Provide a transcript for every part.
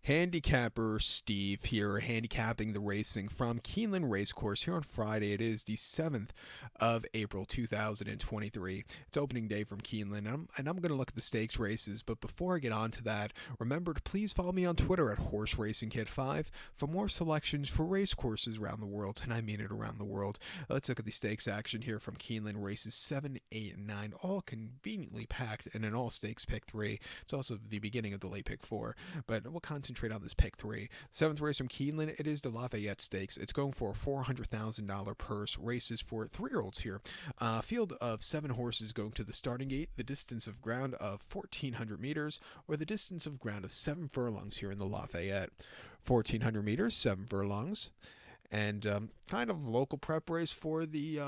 Handicapper Steve here, handicapping the racing from Keeneland Racecourse here on Friday. It is the 7th of April 2023. It's opening day from Keeneland, and I'm going to look at the stakes races. But before I get on to that, remember to please follow me on Twitter at HorseRacingKid5 for more selections for race courses around the world, and I mean it around the world. Let's look at the stakes action here from Keeneland races 7, 8, and 9, all conveniently packed in an all-stakes pick 3. It's also the beginning of the late pick 4, but we'll concentrate on this pick 3. Seventh race from Keeneland, it is the Lafayette Stakes. It's going for a $400,000 purse. Races for 3-year-olds here. Field of 7 horses going to the starting gate. The distance of ground of 1,400 meters, or the distance of ground of 7 furlongs here in the Lafayette. 1,400 meters, 7 furlongs. And kind of local prep race for the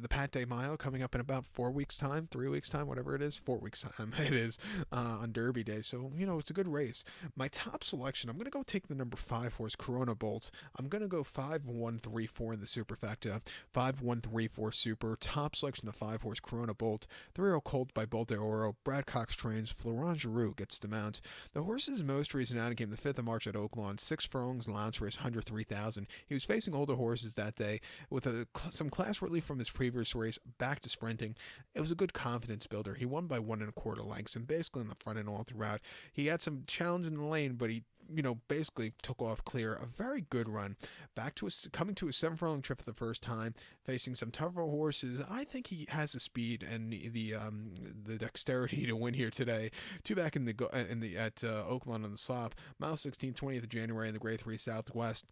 Pat Day Mile coming up in about 4 weeks' time, 3 weeks' time, whatever it is, 4 weeks' time it is on Derby Day. So, it's a good race. My top selection, I'm going to go take the number 5 horse, Corona Bolt. I'm going to go 5-1-3-4 in the superfecta. 5-1-3-4 super. Top selection of 5 horse, Corona Bolt. 3-year-old colt by Bolt de Oro. Brad Cox trains. Florent Giroux gets the mount. The horse's most recent outing came the 5th of March at Oaklawn. 6 furlongs, allowance race, 103,000. He was facing older horses that day with some class relief from his previous race, back to sprinting. It was a good confidence builder. He won by 1.25 lengths and basically in the front and all throughout. He had some challenge in the lane, but he basically took off clear. A very good run. Coming to a 7 furlong trip for the first time, facing some tougher horses. I think he has the speed and the dexterity to win here today. 2 back at Oaklawn on the slop. Mile 16, 20th of January in the Grade 3 Southwest.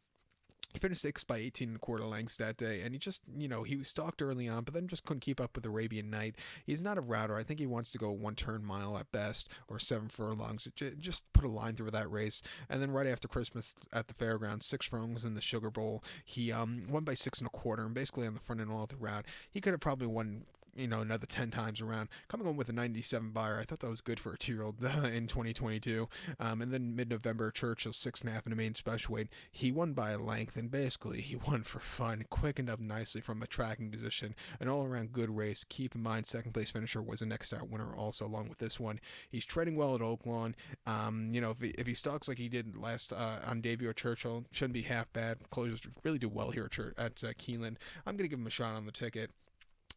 He finished 6th by 18.25 lengths that day, and he just, he was stalked early on, but then just couldn't keep up with Arabian Night. He's not a router. I think he wants to go 1-turn mile at best, or 7 furlongs. Just put a line through that race. And then right after Christmas at the fairgrounds, 6 furlongs in the Sugar Bowl. He won by 6.25, and basically on the front and all throughout. He could have probably won another 10 times around. Coming on with a 97 buyer, I thought that was good for a 2-year-old in 2022. And then mid-November, Churchill 6.5 in a main special weight. He won by a length, and basically he won for fun. Quickened up nicely from a tracking position. An all-around good race. Keep in mind, second place finisher was a next start winner also along with this one. He's treading well at Oaklawn. If he stalks like he did last on debut at Churchill, shouldn't be half bad. Closers really do well here at Keeneland. I'm going to give him a shot on the ticket.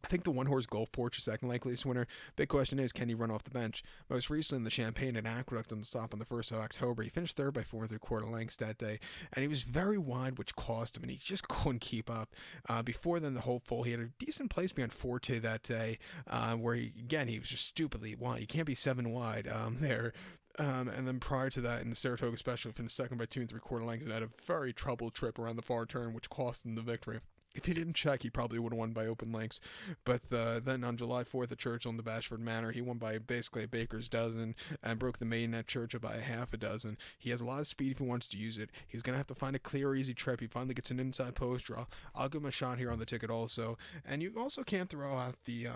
I think the 1-horse Gulf Porch is second likeliest winner. Big question is, can he run off the bench? Most recently in the Champagne and Aqueduct on the stop on the 1st of October. He finished 3rd by 4.75 lengths that day, and he was very wide, which cost him, and he just couldn't keep up. Before then, the hopeful, he had a decent place behind Forte that day, where he was just stupidly wide. You can't be 7 wide there. And then prior to that, in the Saratoga Special, he finished 2nd by 2.75 lengths and had a very troubled trip around the far turn, which cost him the victory. If he didn't check, he probably would have won by open lengths. But then on July 4th at Churchill in the Bashford Manor, he won by basically a baker's dozen and broke the maiden at Churchill by a half a dozen. He has a lot of speed if he wants to use it. He's going to have to find a clear, easy trip. He finally gets an inside post draw. I'll give him a shot here on the ticket also. And you also can't throw out the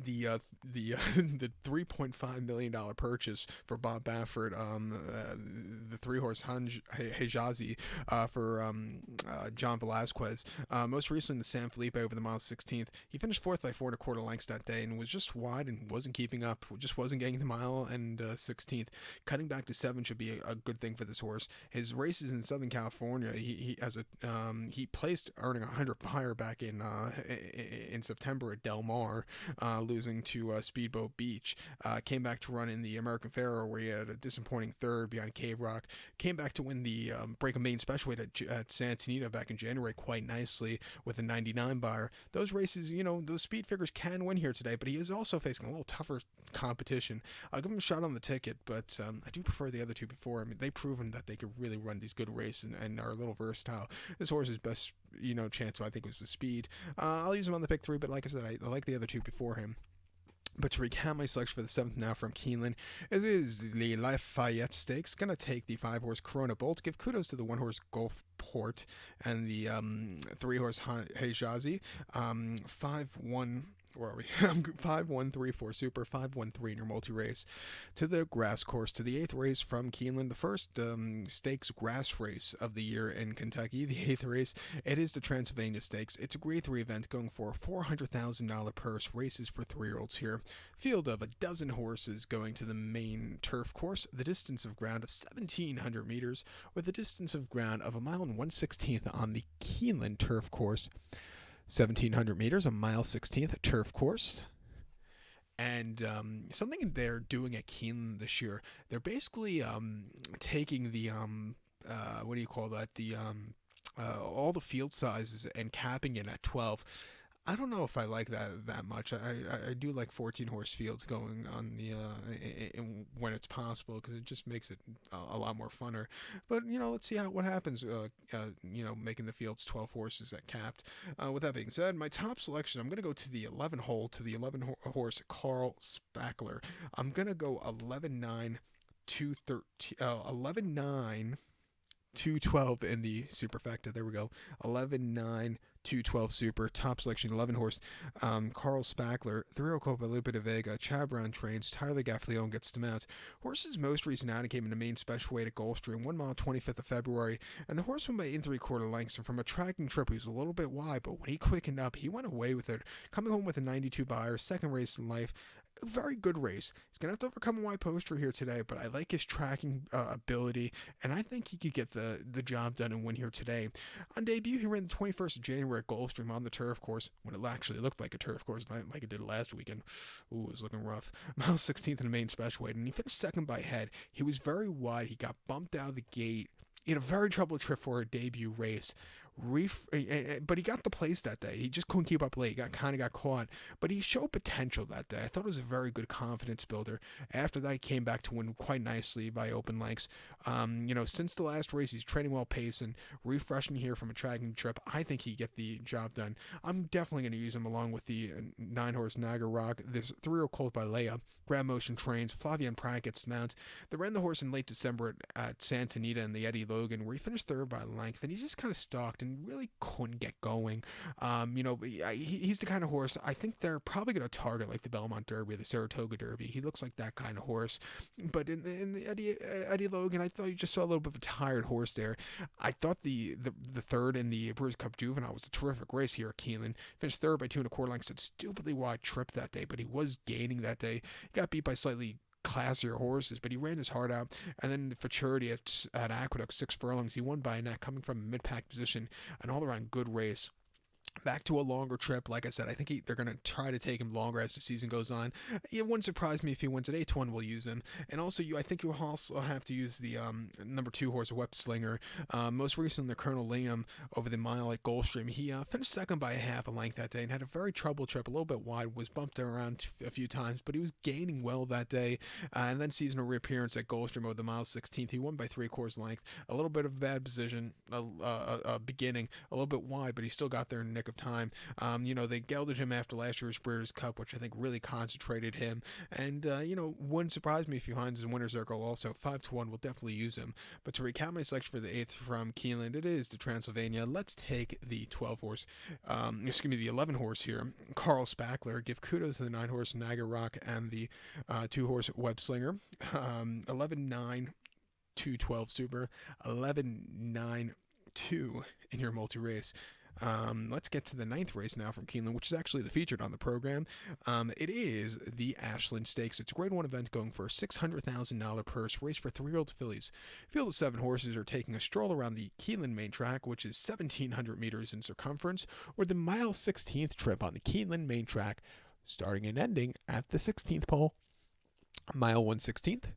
$3.5 million purchase for Bob Baffert, the 3-horse Hejazi for John Velasquez. Most recently, the San Felipe over the mile 16th. He finished 4th by 4.25 lengths that day and was just wide and wasn't keeping up. Just wasn't getting the mile and 16th. Cutting back to 7 should be a good thing for this horse. His races in Southern California, he placed earning 100 buyer back in September at Del Mar. Losing to Speedboat Beach. Came back to run in the American Pharoah, where he had a disappointing 3rd behind Cave Rock. Came back to win the Break of Main Special Weight at Santa Anita back in January quite nicely with a 99 buyer. Those races, those speed figures can win here today, but he is also facing a little tougher competition. I'll give him a shot on the ticket, but I do prefer the other two before. I mean, they've proven that they could really run these good races and are a little versatile. This horse's best, chance, I think, was the speed. I'll use him on the pick 3, but like I said, I like the other two before him. But to recap my selection for the 7th now from Keeneland, it is the Lafayette Stakes. Going to take the 5-horse Corona Bolt. Give kudos to the 1-horse Gulf Port and the 3-horse Hejazi. 5-1 where are we? 5134 Super, 513 in your multi-race. To the grass course, to the 8th race from Keeneland, the first stakes grass race of the year in Kentucky. The 8th race, it is the Transylvania Stakes. It's a grade 3 event going for a $400,000 purse. Races for 3-year-olds here. Field of a dozen horses going to the main turf course. The distance of ground of 1,700 meters, with a distance of ground of 1.116 on the Keeneland turf course. 1,700 meters, a mile 16th turf course. And something they're doing at Keeneland this year, they're basically taking the what do you call that? The all the field sizes and capping it at 12. I don't know if I like that much. I do like 14 horse fields going on the when it's possible, because it just makes it a lot more funner. But let's see what happens. Making the fields 12 horses at capped. With that being said, my top selection, I'm gonna go to the 11 hole, to the 11 horse Carl Spackler. I'm gonna go 11-9, 213, 11-9. 212 in the superfecta. There we go. 11-9, 212 super. Top selection, 11 horse. Carl Spackler, 3-year-old Copa Lupa de Vega. Chad Brown trains. Tyler Gaffleon gets the mount. Horse's most recent outing came in the main special weight at Gulfstream, 1 mile, 25th of February. And the horse won by 8 3/4 lengths. And from a tracking trip, he was a little bit wide, but when he quickened up, he went away with it. Coming home with a 92 buyer, second race in life. A very good race. He's going to have to overcome a wide poster here today, but I like his tracking ability, and I think he could get the job done and win here today. On debut, he ran the 21st of January at Gulfstream on the turf course, when it actually looked like a turf course, like it did last weekend. Ooh, it was looking rough. Mile 16th in the main special weight, and he finished second by head. He was very wide. He got bumped out of the gate. He had a very troubled trip for a debut race. But he got the place that day. He just couldn't keep up late. Kind of got caught, but he showed potential that day. I thought it was a very good confidence builder. After that, he came back to win quite nicely by open lengths. Since the last race, he's training well pace and refreshing here from a tracking trip. I think he get the job done. I'm definitely going to use him along with the 9-horse Niagara Rock. This 3-year-old colt by Leia. Grand Motion trains. Flavian Pratt gets mount. They ran the horse in late December at Santa Anita in the Eddie Logan, where he finished third by length, and he just kind of stalked and really couldn't get going. He's the kind of horse I think they're probably going to target, like the Belmont Derby or the Saratoga Derby. He looks like that kind of horse. But in the Eddie Logan, I thought you just saw a little bit of a tired horse there. I thought the third in the Brewers Cup Juvenile was a terrific race here at Keeneland. Finished third by 2 1/4 lengths. Had stupidly wide trip that day, but he was gaining that day. He got beat by slightly classier horses, but he ran his heart out. And then the Futurity at Aqueduct, 6 furlongs, he won by a neck, coming from a mid-pack position. An all-around good race. Back to a longer trip. Like I said, I think they're going to try to take him longer as the season goes on. It wouldn't surprise me if he wins at 8-1. We'll use him. And also, I think you'll also have to use the number 2 horse, Web Slinger. Most recently, the Colonel Liam over the mile at Gulfstream. He finished second by a half a length that day and had a very troubled trip, a little bit wide, was bumped around a few times, but he was gaining well that day. And then seasonal reappearance at Gulfstream over the mile 16th. He won by 3/4 length. A little bit of a bad position, beginning, a little bit wide, but he still got there in the nick of time. They gelded him after last year's Breeders' Cup, which I think really concentrated him. And, wouldn't surprise me if he finds his winner's circle also. 5-1, we'll definitely use him. But to recap my selection for the 8th from Keeneland, it is the Transylvania. Let's take the 12 horse, the 11 horse here, Carl Spackler. Give kudos to the 9 horse Niagara Rock and the 2 horse Web Slinger. 11-9, 212 super, 11-9, 2 in your multi-race. Let's get to the 9th race now from Keeneland, which is actually the featured on the program. It is the Ashland Stakes. It's a grade 1 event going for a $600,000 purse, race for 3-year-old fillies. Field of 7 horses are taking a stroll around the Keeneland main track, which is 1,700 meters in circumference, or the mile 16th trip on the Keeneland main track, starting and ending at the 16th pole. Mile 1/16th.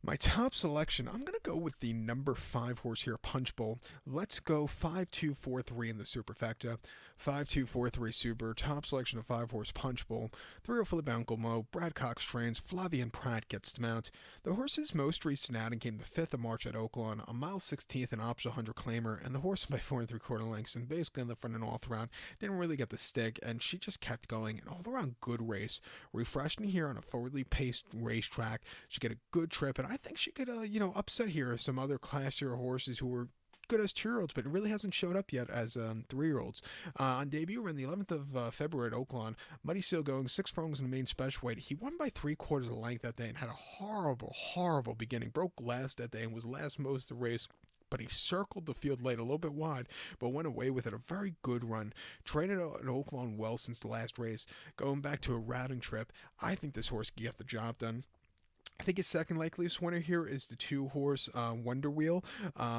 My top selection, I'm going to go with the number 5 horse here, Punch Bowl. Let's go 5-2-4-3 in the superfecta. 5-2-4-3 super. Top selection of 5 horse Punch Bowl. 3-year-old Philip Uncle Mo. Brad Cox trains. Flavian Pratt gets the mount. The horse's most recent outing came the 5th of March at Oaklawn. A mile 16th in optional 100 claimer, and the horse by 4 3/4 lengths, and basically in the front and off round. Didn't really get the stick, and she just kept going. An all-around good race. Refreshing here on a forwardly paced racetrack. She get a good trip, and I think she could, upset here some other classier horses who were good as 2-year-olds, but it really hasn't showed up yet as 3-year-olds. On debut, on the 11th of February at Oaklawn, Muddy Seal going 6 furlongs in the main special weight. He won by 3/4 of the length that day and had a horrible, horrible beginning. Broke last that day and was last most of the race, but he circled the field late, a little bit wide, but went away with it. A very good run. Trained at Oaklawn well since the last race. Going back to a routing trip, I think this horse can get the job done. I think his second likeliest winner here is the 2-horse Wonder Wheel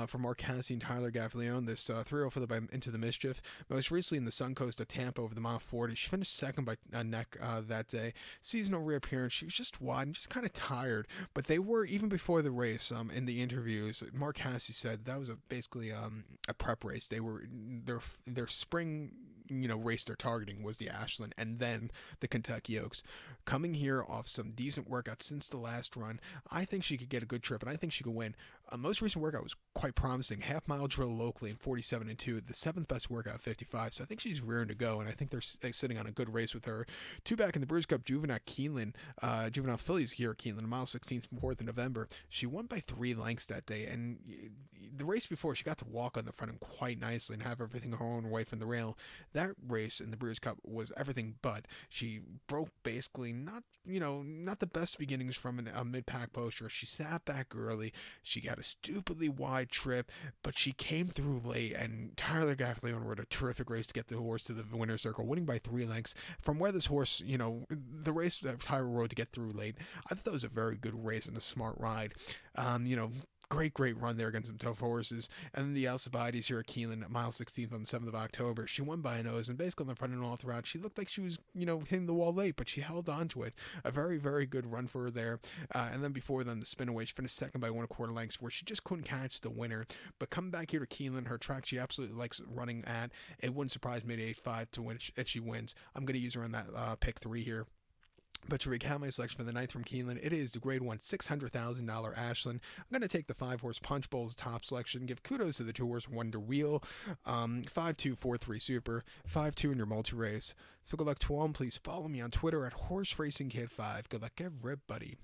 from Mark Cassidy and Tyler Gaffalione. This 3-0 for the Into the Mischief. Most recently in the Suncoast at Tampa over the mile 40. She finished second by a neck that day. Seasonal reappearance. She was just wide and just kind of tired. But they were, even before the race, in the interviews, Mark Cassidy said that was basically a prep race. They were their spring race they're targeting was the Ashland and then the Kentucky Oaks. Coming here off some decent workouts since the last run, I think she could get a good trip, and I think she could win. Most recent workout was quite promising. Half-mile drill locally in 47-2, the 7th best workout, 55. So I think she's rearing to go, and I think they're sitting on a good race with her. 2 back in the Brews Cup, Juvenile fillies here at Keeneland, mile 16th, 4th of November. She won by 3 lengths that day, and the race before, she got to walk on the front end quite nicely and have everything her own way from the rail. That race in the Brews Cup was everything but. She broke basically not the best beginnings from a mid-pack poster. She sat back early. She got a stupidly wide trip, but she came through late, and Tyler Gaffalione rode a terrific race to get the horse to the winner's circle, winning by 3 lengths. From where this horse, the race that Tyler rode to get through late, I thought that was a very good race and a smart ride. Great run there against some tough horses. And then the Alcibiades here at Keeneland at mile 16th on the 7th of October. She won by a nose, and basically on the front and all throughout, she looked like she was, hitting the wall late, but she held on to it. A very, very good run for her there. And then before then, the spin away, she finished second by 1/4 lengths, where she just couldn't catch the winner. But coming back here to Keeneland, her track she absolutely likes running at. It wouldn't surprise me at 8-5 to win if she wins. I'm going to use her on that pick 3 here. But to recap my selection for the 9th from Keeneland, it is the grade 1 $600,000 Ashland. I'm going to take the 5-horse Punch Bowl's top selection. Give kudos to the 2-horse Wonder Wheel. 5-2, 4-3 Super. 5-2 in your multi-race. So good luck to all, and please follow me on Twitter at HorseRacingKid5. Good luck, everybody.